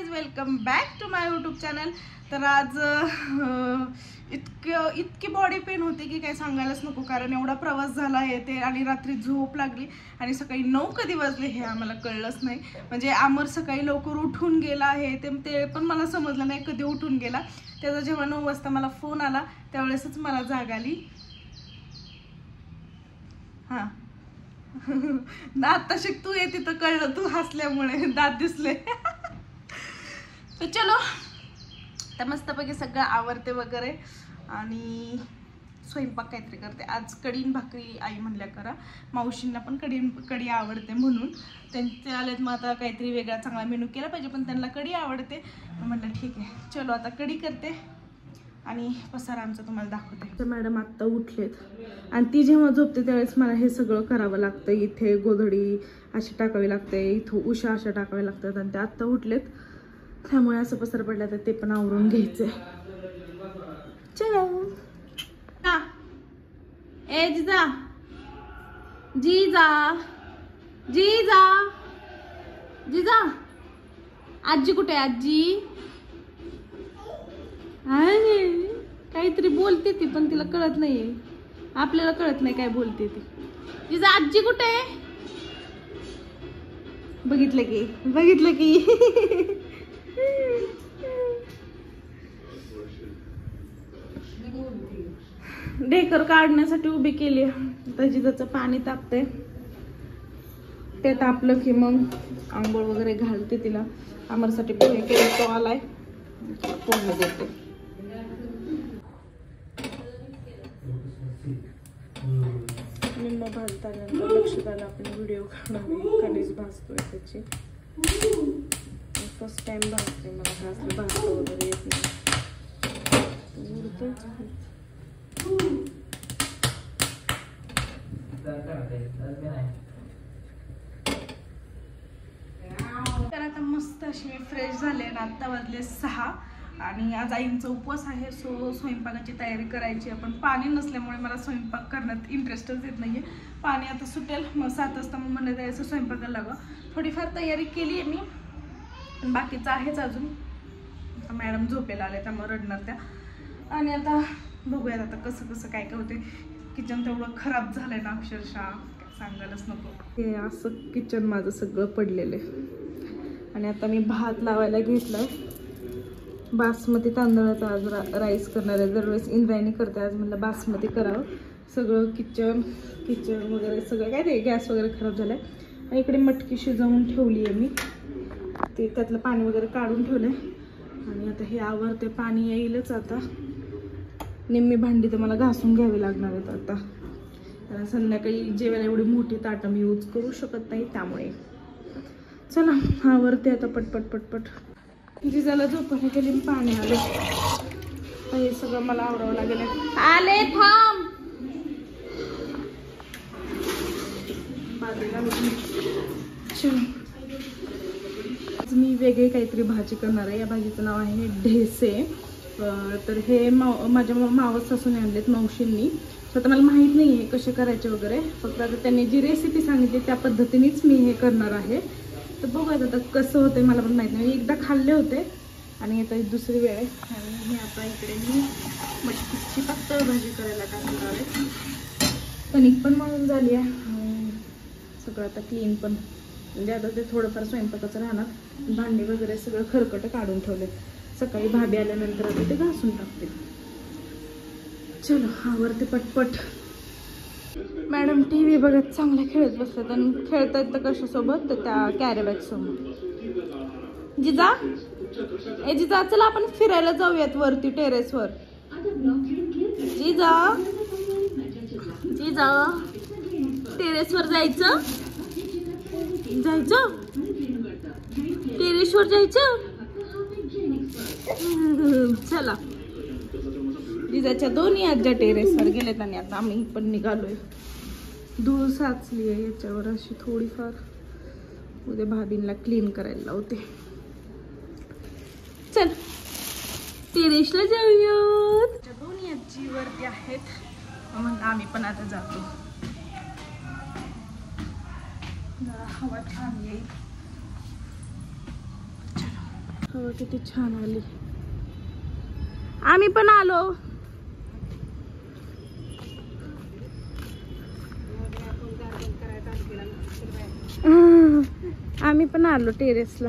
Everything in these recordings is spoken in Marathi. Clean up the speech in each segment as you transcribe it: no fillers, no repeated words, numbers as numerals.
Guys, welcome back to my YouTube channel. तर आज इतकी बॉडी पेन होती की काय सांगायलाच नको, कारण एवढा प्रवास झाला आहे ते, आणि रात्री झोप लागली आणि सकाळी 9 कधी वाजले हे आम्हाला कळलंच नाही. म्हणजे अमर सकाळी लवकर उठून गेला आहे ते पण मला समजलं नाही कधी उठून गेला. त्याचा जेव्हा 9 वाजता मला फोन आला त्यावेळेसच मला जाग आली. हां दात तशी तू येते तर कळलं, तू हसल्यामुळे दात दिसले. तर चलो, तर मस्तपैकी सगळं आवरते वगैरे आणि स्वयंपाक काहीतरी करते. आज कढीन भाकरी आई म्हणल्या करा, मावशींना पण कढी आवडते म्हणून त्यांचे आलेत. मग आता काहीतरी वेगळा चांगला मेनू केला पाहिजे, पण त्यांना कढी आवडते. म्हणलं ठीक आहे, चलो आता कढी करते आणि पसारा आमचं तुम्हाला दाखवते. तर मॅडम आत्ता उठलेत आणि ती जेव्हा झोपते त्यावेळेस मला हे सगळं करावं लागतं. इथे गोधडी अशी टाकावी लागते, इथं उशा अशा टाकाव्या लागतात, आणि ते आत्ता उठलेत त्यामुळे असं पसार पडला. तर ते पण आवरून घ्यायचंय. चलो ना, ए जिजा जिजा जिजा जिजा, आजी कुठे आहे? आजी काहीतरी बोलते ती, पण तिला कळत नाहीये. आपल्याला कळत नाही काय बोलते ती. तिचं आजी कुठे आहे? बघितलं की ढेकर काढण्यासाठी उभी केली. त्याची त्याचं पाणी तापते, ते तापलं की मग आंघोळ वगैरे घालते तिला. अमरसाठी पोहे केले, तो आलाय, पोहे देते. निम्म भाजतानंतर लक्षात आलं आपण व्हिडिओ काढावे. कणीस भाजतोय त्याची. फर्स्ट टाइम भाजते, मला भाजतं वगैरे येत नाही. तर आता मस्त अशी मी फ्रेश झाले आणि आत्ता वाजले 6 आणि आज आईंचा उपवास आहे. सो स्वयंपाकाची तयारी करायची. पण पाणी नसल्यामुळे मला स्वयंपाक करण्यात इंटरेस्टच येत नाहीये. पाणी आता सुटेल, मग 7 वाजता मग म्हणलं जायचं स्वयंपाकाला लागा. थोडीफार तयारी केली आहे मी, पण बाकीचं आहेच अजून. मॅडम झोपेला आले त्यामुळे रडणार त्या. आणि आता बघूयात आता कसं काय होते. किचन तेवढं खराब झालंय ना, अक्षरशः सांगायलाच नको. हे असं किचन माझं सगळं पडलेलं आहे. आणि आता मी भात लावायला घेतलाय. बासमती तांदळाचा आज राईस करणार आहे. दरवेळेस इंद्रायणी करते, आज म्हणलं बासमती करावं. सगळं किचन वगैरे सगळं काय ते गॅस वगैरे खराब झालाय. आणि इकडे मटकी शिजवून ठेवली आहे मी, ते त्यातलं पाणी वगैरे काढून ठेवलंय. आणि आता हे आवरते, पाणी येईलच आता. निम्मी भांडी तर मला घासून घ्यावी लागणार आहेत आता, कारण संध्याकाळी जेवायला एवढी मोठी ताटं मी यूज करू शकत नाही. त्यामुळे चला आवरते आता पटपट. जिजाला झोपायला गेली, पाणी आले. हे सगळं मला आवरावं लागेल. आले थांब. मी वेगळी काहीतरी भाजी करणार आहे. या भाजीचं नाव आहे ढेसे. तर हे माझ्या मावस सासूने आणलेत, मावशींनी. तर मला माहीत नाही आहे कसे करायचे वगैरे, फक्त आता त्यांनी जी रेसिपी सांगितली त्या पद्धतीनेच मी हे करणार आहे. तर बघूयात आता कसं होतं, मला पण माहीत नाही. एकदा खाल्ले होते आणि आता दुसरी वेळ आहे. आणि मी आता इकडे मी मटकीची पातळ भाजी करायला टाकणार आहे. कणिक पण मळून झाली आहे, सगळं आता क्लीन पण. म्हणजे आता ते थोडंफार स्वयंपाकाचं राहणार. भांडी वगैरे सगळं खरकट काढून ठेवले. सकाळी भाभी आल्यानंतर आता ते घासून टाकते. चलो आवरते पटपट. मॅडम TV बघत चांगले खेळत बसतात, आणि खेळतात तर कशासोबत, तर त्या कॅरीबॅग सोबत. जिजा चला आपण फिरायला जाऊयात वरती टेरेसवर. जिजा टेरेसवर जायचं टेरेसवर जायचं. चला, जिजाच्या दोन्ही आज्या टेरेसवर गेलेत आणि आता आम्ही पण निघालोय. धूळ साचली आहे याच्यावर अशी थोडीफार. उद्या भाभींना क्लीन करायला लावते. चल टेरेसला जाऊयात. दोन्ही आजी वरती आहेत, म्हणून आम्ही पण आता जातो. हवा छान येईल. हवा किती छान आली. आम्ही पण आलो. आम्ही पण आलो टेरेसला.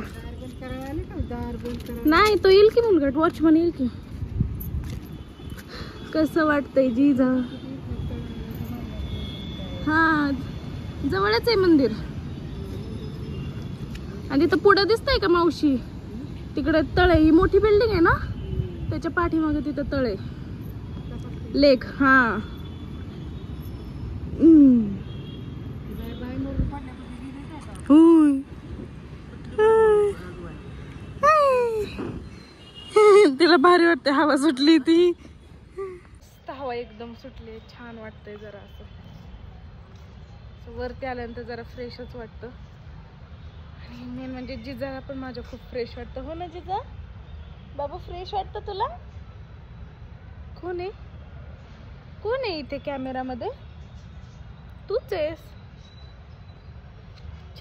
नाही तो येईल की मुलगा, वॉचमन येईल की. कसं वाटतंय जिजा? हा जवळच आहे मंदिर. आणि तिथं पुढं दिसतंय का मावशी? तिकडे तळ आहे, ही मोठी बिल्डिंग आहे ना, त्याच्या पाठीमागे तिथं तळ आहे, लेक. हा तिला भारी वाटते, हवा सुटली ती. हवा एकदम सुटली, छान वाटतंय. जरा असं वरती आल्यानंतर जरा फ्रेशच वाटतं. आणि मेन म्हणजे जिजाला पण माझ्या खूप फ्रेश वाटतं. हो ना जिजा? बाबा फ्रेश वाटतं तुला? कोण आहे? कोण आहे इथे कॅमेरामध्ये? तूच आहेस.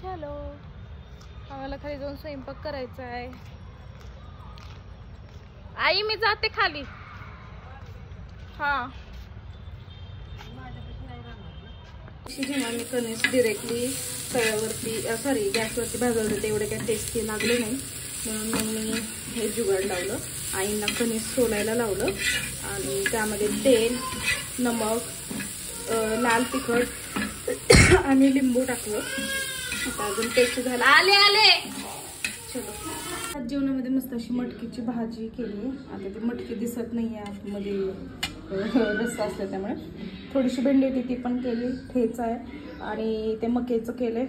चलो आम्हाला खाली जाऊन स्वयंपाक करायचा आहे. आई मी जाते खाली. हा जेव्हा मी कणिस डिरेक्टली तव्यावरती सॉरी गॅसवरती भाजवलं तेवढे काही टेस्टी लागले नाही, म्हणून मग मी हे जुगाड लावलं. आईंना कणिस सोलायला लावलं आणि त्यामध्ये तेल, नमक, लाल तिखट आणि लिंबू टाकलं. आता अजून टेस्ट झाला. आले आले चलो. जेवणामध्ये मस्त अशी मटकीची भाजी केली. आता ती मटकी दिसत नाही आहे आतमध्ये रस्सा असल्या त्यामुळे. थोडीशी भेंडी होती ती पण केली, ठेचा आहे आणि ते मकेचं केले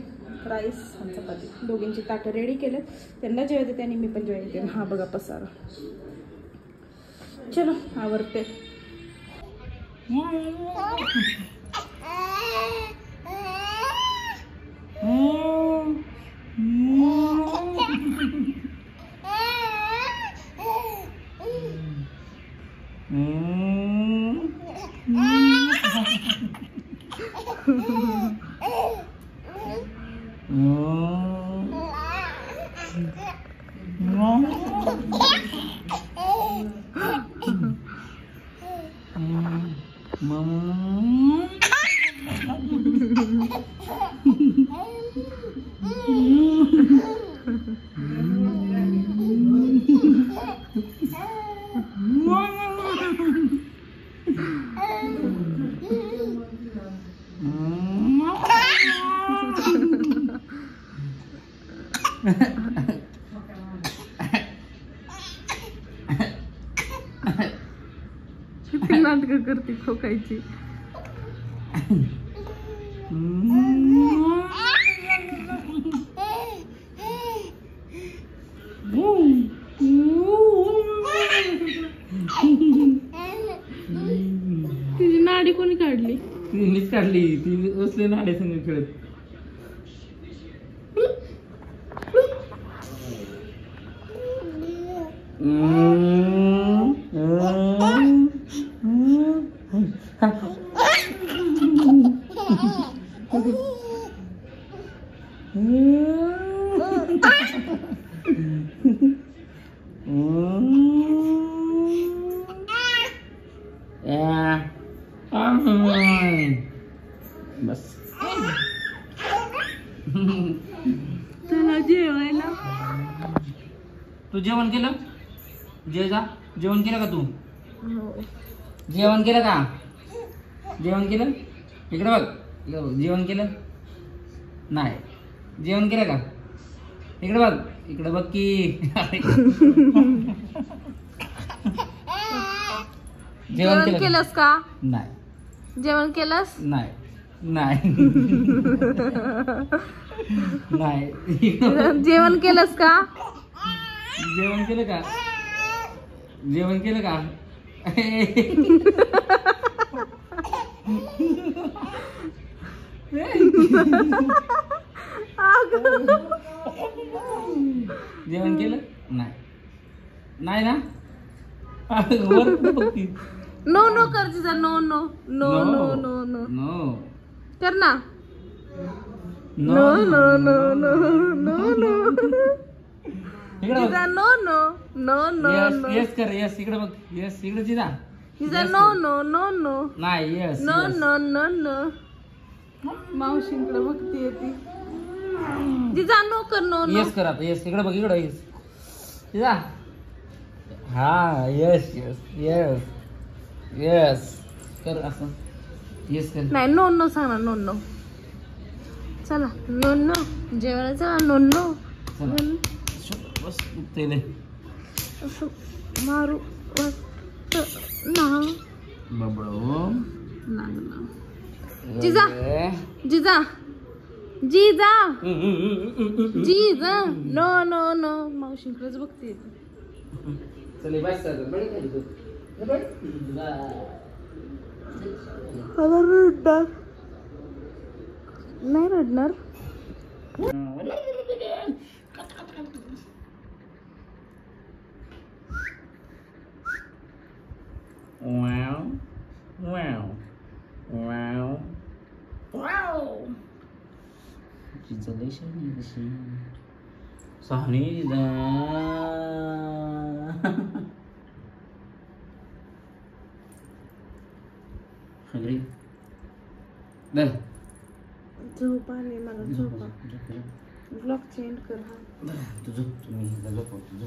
राईस आणि चपाती. दोघींची ताटं रेडी केले. त्यांना जेवायचे त्याने मी पण जेवायचे. हा बघा पसारा. चलो आवरते. नाटक करते खोकायची. तिची नाडी कोणी काढली? तिनेच काढली. ती असले नाडे संग खेळत. बस तुला जेवायला. तू जेवण केलं? जेजा जेवण केलं का तू? हो जेवण केलं का? जेवण केलं? इकडे बघ, इकडे बघ. जेवण केलं? नाही. जेवण केलं का? इकडे बघ, इकडे बघ की. जेवण केलंस का? नाही. जेवण केलंस? नाही. नाही. नाही. जेवण केलंस का? जेवण केलं का? जेवण केलं का? जेवण केलं? नाही. नाही ना? नो नो कर जिजा. No no no no no no no कर ना. No no no no no no इकडे जिजा बघ. No no no no yes no yes कर यस इकडे बघ यस इकडे जिजा जिजा Yes, नो कर. नो नो नो नाही yes no no no no मावशींकडे बघतीये ती जिजा नो कर नो नो यस कर आता यस इकडे बघ इकडे यस जिजा हा यस यस यस यस कर असं यस कर नाही नो नो सांग ना नो नो चला नो नो जेवायला चला नो नो चला बस तेले असं मारू वाटत ना बबडो लागलं जिजा जिजा जिजा जिजा नो नो नो मावशींकडेच बघते चले बस कर बडी खाली तू रडणार नाही रडणार Wow. Wow. Wow. Wow. She's delicious. Sahni da. Hungry. Dal. झोप आली मला झोपा ब्लॉग चेंज कर हा तुझं तुम्ही झोप तुझं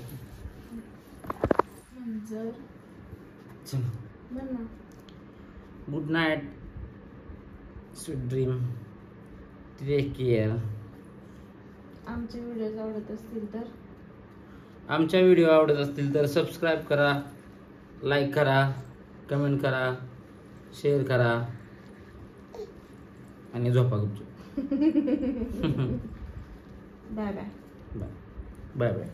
जर चल बघ ना good night sweet dream take care आमचे व्हिडिओज आवडत असतील तर आमच्या व्हिडिओ आवडत असतील तर सबस्क्राईब करा लाईक करा कमेंट करा शेअर करा आणि झोपा गुपचूप bye bye bye bye bye